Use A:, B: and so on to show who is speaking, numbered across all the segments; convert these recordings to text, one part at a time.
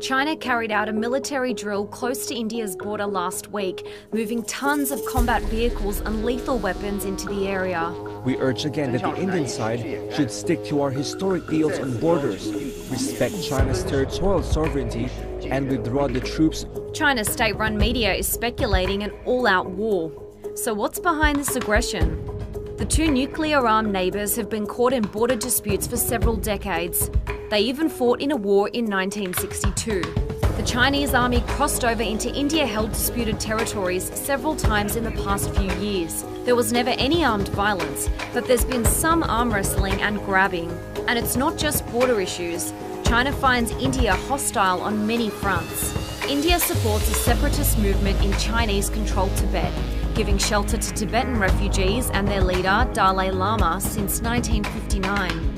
A: China carried out a military drill close to India's border last week, moving tons of combat vehicles and lethal weapons into the area.
B: We urge again that the Indian side should stick to our historic deals on borders, respect China's territorial sovereignty, and withdraw the troops.
A: China's state-run media is speculating an all-out war. So what's behind this aggression? The two nuclear-armed neighbours have been caught in border disputes for several decades. They even fought in a war in 1962. The Chinese army crossed over into India-held disputed territories several times in the past few years. There was never any armed violence, but there's been some arm wrestling and grabbing. And it's not just border issues. China finds India hostile on many fronts. India supports a separatist movement in Chinese-controlled Tibet, giving shelter to Tibetan refugees and their leader, Dalai Lama, since 1959.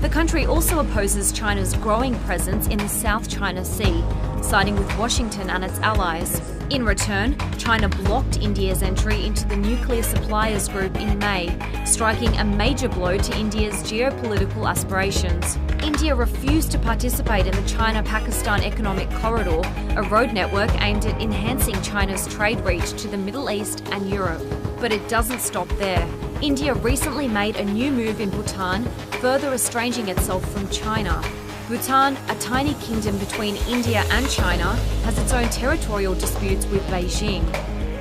A: The country also opposes China's growing presence in the South China Sea, siding with Washington and its allies. In return, China blocked India's entry into the nuclear suppliers group in May, striking a major blow to India's geopolitical aspirations. India refused to participate in the China-Pakistan Economic Corridor, a road network aimed at enhancing China's trade reach to the Middle East and Europe. But it doesn't stop there. India recently made a new move in Bhutan, further estranging itself from China. Bhutan, a tiny kingdom between India and China, has its own territorial disputes with Beijing.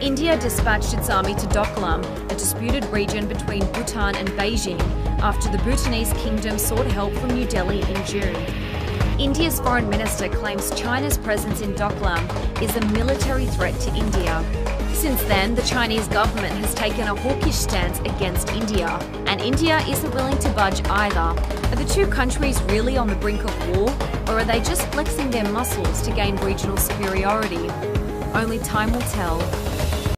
A: India dispatched its army to Doklam, a disputed region between Bhutan and Beijing, after the Bhutanese kingdom sought help from New Delhi in June. India's foreign minister claims China's presence in Doklam is a military threat to India. Since then, the Chinese government has taken a hawkish stance against India, and India isn't willing to budge either. Are the two countries really on the brink of war, or are they just flexing their muscles to gain regional superiority? Only time will tell.